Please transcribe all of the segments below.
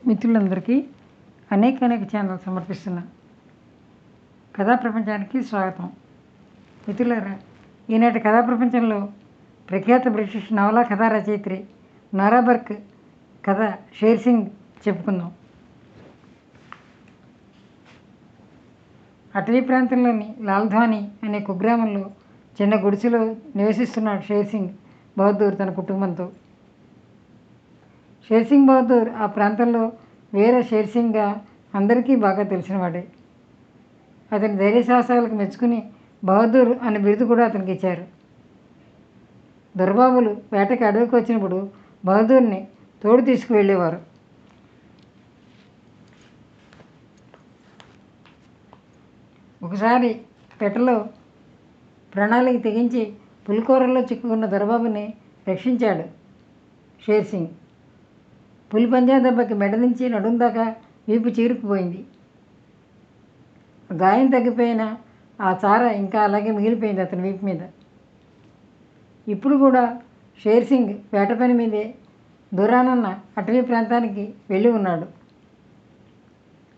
మిత్రులందరికీ అనేక ఛానల్ సమర్పిస్తున్న కథా ప్రపంచానికి స్వాగతం. మిత్రులారా, ఈనాటి కథా ప్రపంచంలో ప్రఖ్యాత బ్రిటిష్ నవలా కథా రచయిత్రి నోరా బర్క్ కథ షేర్ సింగ్ చెప్పుకుందాం. అటవీ ప్రాంతంలోని లాల్ధాని అనే కుగ్రామంలో చిన్న గుడిసెలో నివసిస్తున్నాడు షేర్ సింగ్ బహదూర్ తన కుటుంబంతో. షేర్ సింగ్ బహదూర్ ఆ ప్రాంతంలో వీర షేర్ సింగ్గా అందరికీ బాగా తెలిసినవాడే. అతని ధైర్య సాహసాలకు మెచ్చుకుని బహదూర్ అనే బిరుదు కూడా అతనికి ఇచ్చారు. దొరబాబులు వేటకి అడవికి వచ్చినప్పుడు బహదూర్ని తోడు తీసుకువెళ్ళేవారు. ఒకసారి పెట్టలో ప్రణాళిక తెగించి పులికూరల్లో చిక్కుకున్న దొరబాబుని రక్షించాడు షేర్ సింగ్. పులి పంజా దెబ్బకి మెడ నుంచి నడుం దాకా వీపు చీరుకుపోయింది. గాయం తగ్గిపోయినా ఆ చార ఇంకా అలాగే మిగిలిపోయింది అతని వీపు మీద. ఇప్పుడు కూడా షేర్ సింగ్ వేట పని మీదే దూరానున్న అటవీ ప్రాంతానికి వెళ్ళి ఉన్నాడు.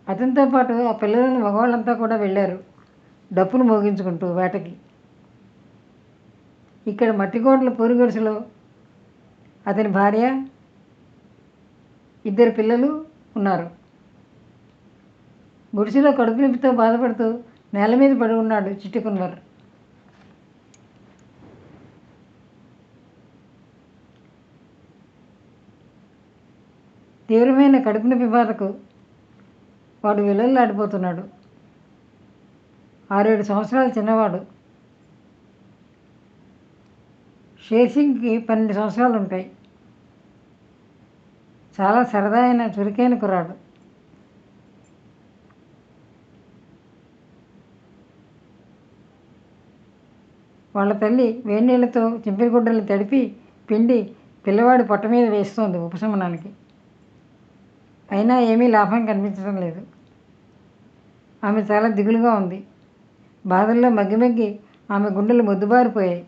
అతనితో పాటు ఆ పిల్లలని మగవాళ్ళంతా కూడా వెళ్ళారు డప్పులు మోగించుకుంటూ వేటకి. ఇక్కడ మట్టికోటల పూరిగుడిసెలో అతని భార్య, 2 పిల్లలు ఉన్నారు. గుడిసెలో కడుపు నొప్పితో బాధపడుతూ నేల మీద పడి ఉన్నాడు చిట్టి కున్వర్. తీవ్రమైన కడుపు నొప్పి బాధకు వాడు విలల్లాడిపోతున్నాడు. 6-7 సంవత్సరాల చిన్నవాడు. షేర్ సింగ్కి 12 సంవత్సరాలు ఉంటాయి. చాలా సరదా అయిన చురుకైన కుర్రాడు. వాళ్ళ తల్లి వేడి నీళ్ళతో చింపిరి గుడ్డల్ని తడిపి పిండి పిల్లవాడి పొట్ట మీద వేస్తోంది ఉపశమనానికి. అయినా ఏమీ లాభం కనిపించడం లేదు. ఆమె చాలా దిగులుగా ఉంది. బాధల్లో మగ్గి ఆమె గుండెలు మొద్దుబారిపోయాయి.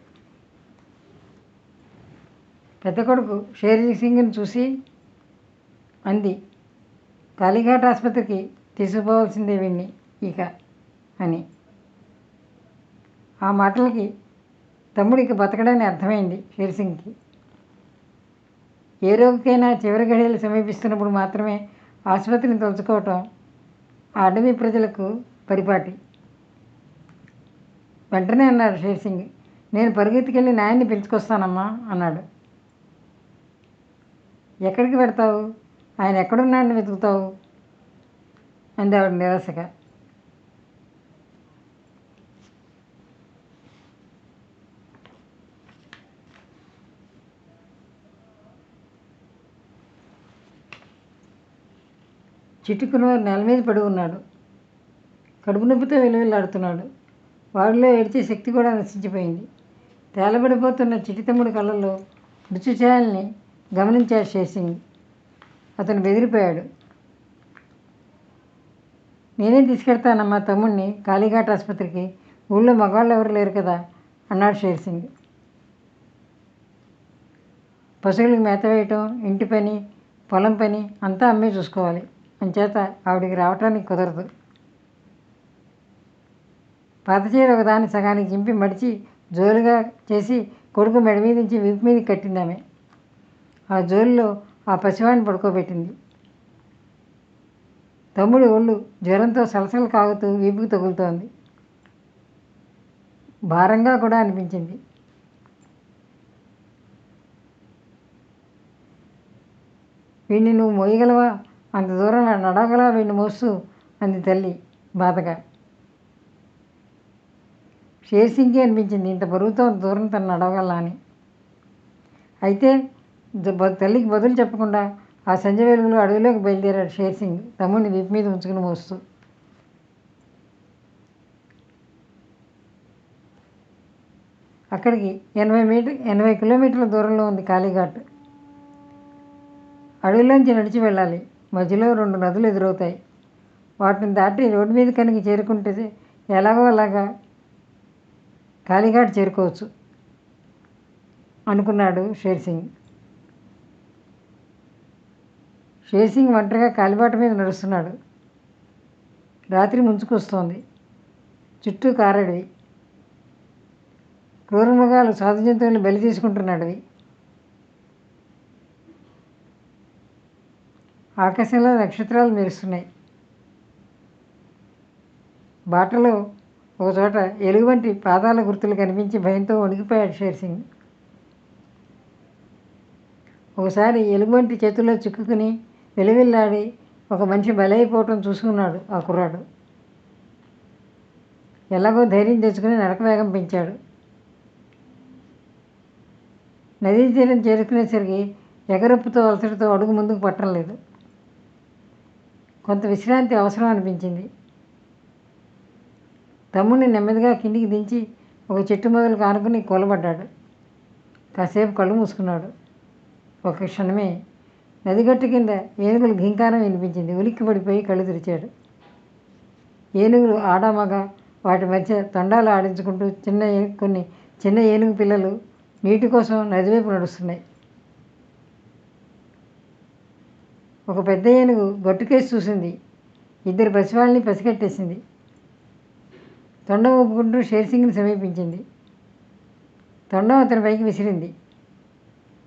పెద్ద కొడుకు షేర్ సింగ్ని చూసి అంది, కాళీఘాట్ ఆసుపత్రికి తీసుకుపోవాల్సిందే వీణ్ణి ఇక అని. ఆ మాటలకి తమ్ముడికి బతకడని అర్థమైంది షేర్ సింగ్కి. ఏ రోగికైనా చివరి గడియలు సమీపిస్తున్నప్పుడు మాత్రమే ఆసుపత్రిని తలుచుకోవటం ఆ అడవి ప్రజలకు పరిపాటి. వెంటనే అన్నాడు షేర్ సింగ్, నేను పరుగెత్తుకెళ్ళి నాయన్ని పిలుచుకొస్తానమ్మా అన్నాడు. ఎక్కడికి పెడతావు? ఆయన ఎక్కడున్నాడని వెతుకుతావు అంది ఆవిడ నిరాశగా. చిట్టుకున్నవారు నేల మీద పడి ఉన్నాడు. కడుపు నొప్పితో విలువిల్లాడుతున్నాడు. వాడిలో ఏడ్చే శక్తి కూడా నశించిపోయింది. తేలబడిపోతున్న చిట్టి తమ్ముడి కళ్ళల్లో మృత్యుఛాయల్ని గమనించాడు షేర్ సింగ్. అతను బెదిరిపోయాడు. నేనే తీసుకెళ్తానమ్మా తమ్ముడిని కాళీఘాట్ ఆసుపత్రికి, ఊళ్ళో మగవాళ్ళు ఎవరు లేరు కదా అన్నాడు షేర్ సింగ్. పశువులకు మేత వేయటం, ఇంటి పని, పొలం పని అంతా అమ్మే చూసుకోవాలి. అంచేత ఆవిడికి రావటానికి కుదరదు. పాత చీర ఒకదాన్ని సగానికి చింపి మడిచి జోలుగా చేసి కొడుకు మెడ మీద నుంచి వీపు మీదకి కట్టింది ఆమె. ఆ జోలులో ఆ పసివాడిని పడుకోబెట్టింది. తమ్ముడి ఒళ్ళు జ్వరంతో సలసలు కాగుతూ వీపుకు తగులుతోంది. భారంగా కూడా అనిపించింది. వీడిని నువ్వు మోయగలవా? అంత దూరం నడవగలవా వీడిని మోస్తూ అంది తల్లి బాధగా. షేర్ సింగ్కి అనిపించింది ఇంత బరువుతో దూరం తను నడవగలనా అని. అయితే తల్లికి బదులు చెప్పకుండా ఆ సంజ వెలుగులో అడవిలోకి బయలుదేరాడు షేర్ సింగ్ తమ్ముడిని వీపు మీద ఉంచుకుని మోస్తూ. అక్కడికి 80 కిలోమీటర్ల దూరంలో ఉంది కాళీఘాట్. అడవిలోంచి నడిచి వెళ్ళాలి. మధ్యలో 2 నదులు ఎదురవుతాయి. వాటిని దాటి రోడ్డు మీద కనుక చేరుకుంటే ఎలాగో అలాగా కాళీఘాట్ చేరుకోవచ్చు అనుకున్నాడు షేర్ సింగ్. షేర్ సింగ్ ఒంటరిగా కాలిబాట మీద నడుస్తున్నాడు. రాత్రి ముంచుకొస్తోంది. చుట్టూ కారడివి. క్రూరమృగాలు సాధు జంతువులను బలి తీసుకుంటున్నాడవి. ఆకాశంలో నక్షత్రాలు మెరుస్తున్నాయి. బాటలో ఒకచోట ఎలుగుబంటి పాదాల గుర్తులు కనిపించి భయంతో వణికిపోయాడు షేర్ సింగ్. ఒకసారి ఎలుగుబంటి చేతుల్లో చిక్కుకుని వెలువిల్లాడి ఒక మనిషి బలైపోవటం చూసుకున్నాడు ఆ కుర్రాడు. ఎలాగో ధైర్యం తెచ్చుకుని నడక వేగం పెంచాడు. నదీ తీరం చేరుకునేసరికి ఎగరొప్పుతో అలసటతో అడుగు ముందుకు పట్టడం లేదు. కొంత విశ్రాంతి అవసరం అనిపించింది. తమ్ముడిని నెమ్మదిగా కిందికి దించి ఒక చెట్టు మొదలు కానుకుని కూలబడ్డాడు. కాసేపు కళ్ళు మూసుకున్నాడు. ఒక క్షణమే నదిగట్టు కింద ఏనుగులు ఘీంకారం వినిపించింది. ఉలిక్కి పడిపోయి కళ్ళు తెరిచాడు. ఏనుగులు ఆడామగ వాటి మధ్య తొండాలు ఆడించుకుంటూ కొన్ని చిన్న ఏనుగు పిల్లలు నీటి కోసం నదివైపు నడుస్తున్నాయి. ఒక పెద్ద ఏనుగు గట్టుకేసి చూసింది. 2 పసివాళ్ళని పసిగట్టేసింది. తొండం ఊపుకుంటూ షేర్ సింగ్ని సమీపించింది. తొండం అతని పైకి విసిరింది.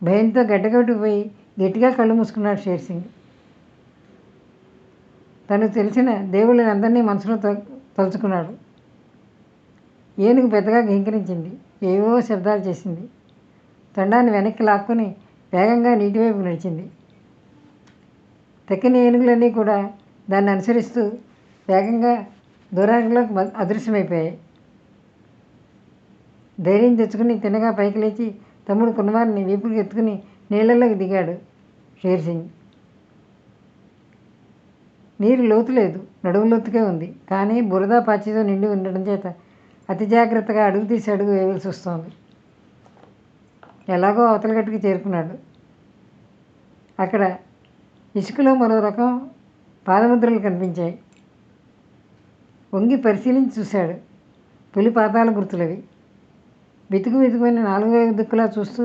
భయంతో గడ్డగట్టుకుపోయి గట్టిగా కళ్ళు మూసుకున్నాడు షేర్ సింగ్. తను తెలిసిన దేవుళ్ళని అందరినీ మనసులో తలుచుకున్నాడు. ఏనుగు పెద్దగా ఘీంకరించింది. ఏవో శబ్దాలు చేసింది. తొండాన్ని వెనక్కి లాక్కుని వేగంగా నీటివైపు నడిచింది. తక్కిన ఏనుగులన్నీ కూడా దాన్ని అనుసరిస్తూ వేగంగా దూరానికి అదృశ్యమైపోయాయి. ధైర్యం తెచ్చుకుని తిన్నగా పైకి లేచి తమ్ముడు కున్నవారిని వీపుకి ఎత్తుకుని నీళ్లలోకి దిగాడు షేర్ సింగ్. నీరు లోతు లేదు, నడుము లోతుకే ఉంది. కానీ బురద పాచితో నిండి ఉండడం చేత అతి జాగ్రత్తగా అడుగు తీసి అడుగు వేయవలసి వస్తోంది. ఎలాగో అవతల గట్టుకు చేరుకున్నాడు. అక్కడ ఇసుకలో మరో రకం పాదముద్రలు కనిపించాయి. వంగి పరిశీలించి చూశాడు. పులి పాదాల గుర్తులవి. వెతుకుమైన 4 దిక్కులా చూస్తూ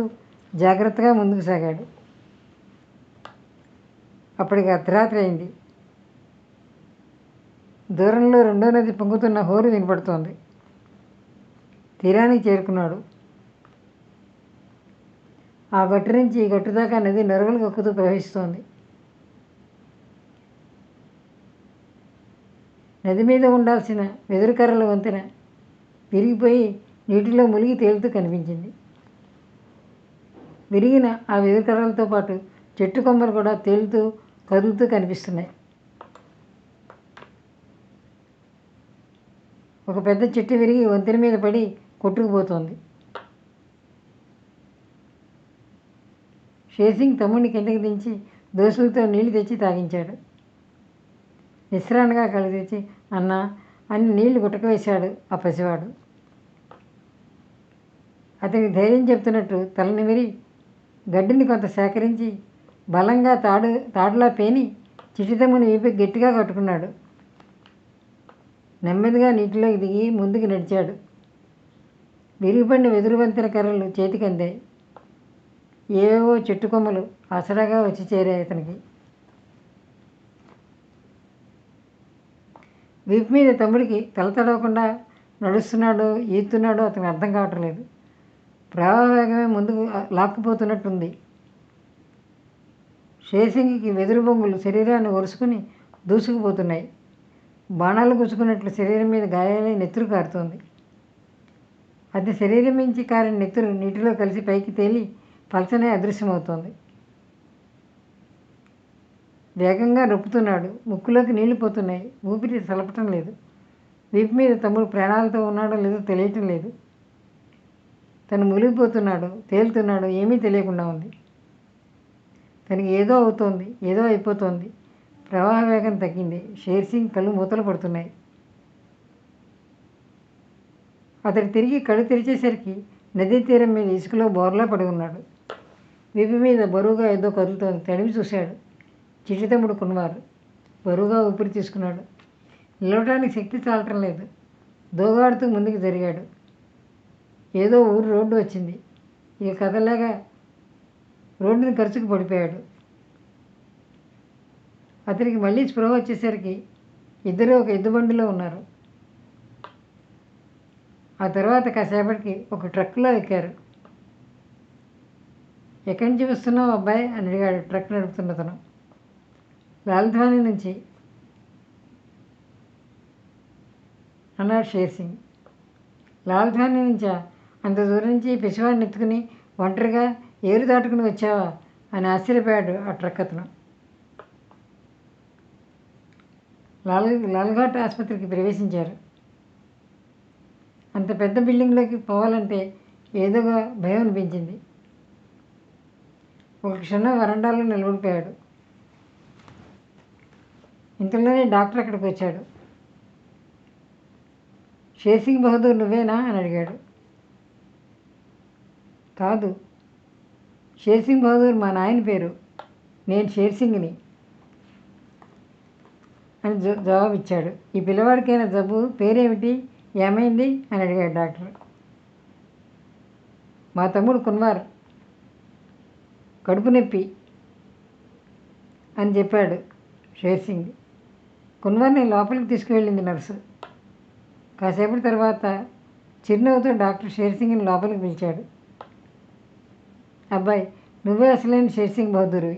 జాగ్రత్తగా ముందుకు సాగాడు. అప్పటికి అర్ధరాత్రి అయింది. దూరంలో 2వ నది పొంగుతున్న హోరు వినపడుతోంది. తీరానికి చేరుకున్నాడు. ఆ గట్టు నుంచి ఈ గట్టు దాకా నది నొరగలు కక్కుతూ ప్రవహిస్తోంది. నది మీద ఉండాల్సిన వెదురు కర్రల వంతెన విరిగిపోయి నీటిలో మునిగి తేలుతూ కనిపించింది. విరిగిన ఆ వెదురు కర్రలతో పాటు చెట్టు కొమ్మలు కూడా తేలుతూ కదులుతూ కనిపిస్తున్నాయి. ఒక పెద్ద చెట్టు విరిగి వంతెన మీద పడి కొట్టుకుపోతోంది. షేర్ సింగ్ తమ్ముడిని కిందకి దించి దోసులతో నీళ్లు తెచ్చి తాగించాడు. నిస్సరానగా కళ్ళు తెచ్చి అన్నా అని నీళ్లు గుట్టకవేశాడు ఆ పసివాడు. అతనికి ధైర్యం చెప్తున్నట్టు తల నిమిరి గడ్డిని కొంత సేకరించి బలంగా తాడులా పేని చిటితమ్ముని వీపి గట్టిగా కట్టుకున్నాడు. నెమ్మదిగా నీటిలోకి దిగి ముందుకు నడిచాడు. విరిగిపడిన వెదురు వంతెన కర్రలు చేతికి అందాయి. ఏవేవో చెట్టు కొమ్మలు ఆసరాగా వచ్చి చేరాయి అతనికి. వీపు మీద తమ్ముడికి తల తడవకుండా నడుస్తున్నాడో ఈతున్నాడో అతనికి అర్థం కావటం లేదు. ప్రవాహ వేగమే ముందుకు లాక్కుపోతున్నట్టుంది. షేర్ సింగ్కి వెదురు బొంగులు శరీరాన్ని ఒరుసుకుని దూసుకుపోతున్నాయి. బాణాలు గుచ్చుకున్నట్లు శరీరం మీద గాయాలై నెత్తురు కారుతోంది. అది శరీరం నుంచి కారిన నెత్తురు నీటిలో కలిసి పైకి తేలి పలచనే అదృశ్యమవుతోంది. వేగంగా రొప్పుతున్నాడు. ముక్కులోకి నీళ్లు పోతున్నాయి. ఊపిరి సలపటం లేదు. వీపు మీద తమ్ముడు ప్రాణాలతో ఉన్నాడో లేదో తెలియటం లేదు. తను మునిగిపోతున్నాడు, తేలుతున్నాడు, ఏమీ తెలియకుండా ఉంది. తనకి ఏదో అవుతోంది, ఏదో అయిపోతోంది. ప్రవాహ వేగం తగ్గింది. షేర్ సింగ్ కళ్ళు మూతలు పడుతున్నాయి. అతడు తిరిగి కళ్ళు తెరిచేసరికి నదీ తీరం మీద ఇసుకలో బోర్లా పడి ఉన్నాడు. వీపు మీద బరువుగా ఏదో కదులుతోంది. తడివి చూశాడు. చిట్టి తమ్ముడు కున్నవారు. బరువుగా ఊపిరి తీసుకున్నాడు. నిలవడానికి శక్తి చాలటం లేదు. దోగాడుతూ ముందుకు జరిగాడు. ఏదో ఊరు రోడ్డు వచ్చింది. ఇక కదలేక రోడ్డుని ఖర్చుకు పడిపోయాడు. అతనికి మళ్ళీ స్పృహ వచ్చేసరికి ఇద్దరు ఒక ఎద్దు బండిలో ఉన్నారు. ఆ తర్వాత కాసేపటికి ఒక ట్రక్లో ఎక్కారు. ఎక్కడి నుంచి వస్తున్నావు అబ్బాయి అని అడిగాడు ట్రక్ నడుపుతున్నతను. లాల్ధ్వాని నుంచి అన్నాడు షేర్ సింగ్. లాల్ధ్వాని నుంచా? అంత దూరం నుంచి పిసివాడిని ఎత్తుకుని ఒంటరిగా ఏరు దాటుకుని వచ్చావా అని ఆశ్చర్యపోయాడు ఆ ట్రక్ అతను. లాల్ఘాట్ ఆసుపత్రికి ప్రవేశించారు. అంత పెద్ద బిల్డింగ్లోకి పోవాలంటే ఏదోగా భయం అనిపించింది. ఒక క్షణం వరండాలో నిలబడిపోయాడు. ఇంతలోనే డాక్టర్ అక్కడికి వచ్చాడు. షేర్ సింగ్ బహదూర్ నువ్వేనా అని అడిగాడు. కాదు, షేర్ సింగ్ బహదూర్ మా నాయన పేరు, నేను షేర్ సింగ్ని అని జవాబిచ్చాడు. ఈ పిల్లవాడికైనా జబ్బు, పేరేమిటి, ఏమైంది అని అడిగాడు డాక్టర్. మా తమ్ముడు కున్వార్, కడుపు నొప్పి అని చెప్పాడు షేర్ సింగ్. కున్వార్ని లోపలికి తీసుకువెళ్ళింది నర్సు. కాసేపటి తర్వాత చిరునవ్వుతో డాక్టర్ షేర్ సింగ్ని లోపలికి పిలిచాడు. అబ్బాయి, నువ్వే అసలైన షేర్ సింగ్ బహదూర్వి.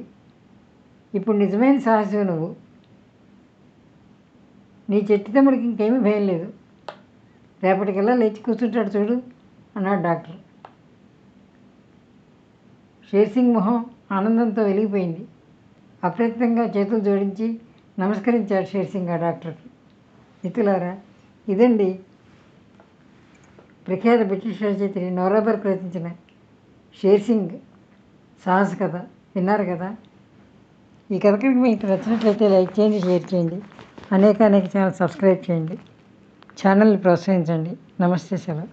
ఇప్పుడు నిజమైన సాహసివి నువ్వు. నీ చెట్టి తమ్ముడికి ఇంకేమీ భయం లేదు. రేపటికల్లా లేచి కూర్చుంటాడు చూడు అన్నాడు డాక్టర్. షేర్ సింగ్ మొహం ఆనందంతో వెలిగిపోయింది. అప్రయత్నంగా చేతులు జోడించి నమస్కరించాడు షేర్ సింగ్ ఆ డాక్టర్కి. మిత్రులారా, ఇదండి ప్రఖ్యాత బ్రిటిష్ రచయిత్రి నోరా బర్క్ రచించిన షేర్ సింగ్ సాహస కథ విన్నారు కదా. ఈ కథ కనుక మీకు నచ్చినట్లయితే లైక్ చేయండి, షేర్ చేయండి, అనేక ఛానల్ సబ్స్క్రైబ్ చేయండి. ఛానల్ని ప్రోత్సహించండి. నమస్తే, సెలవు.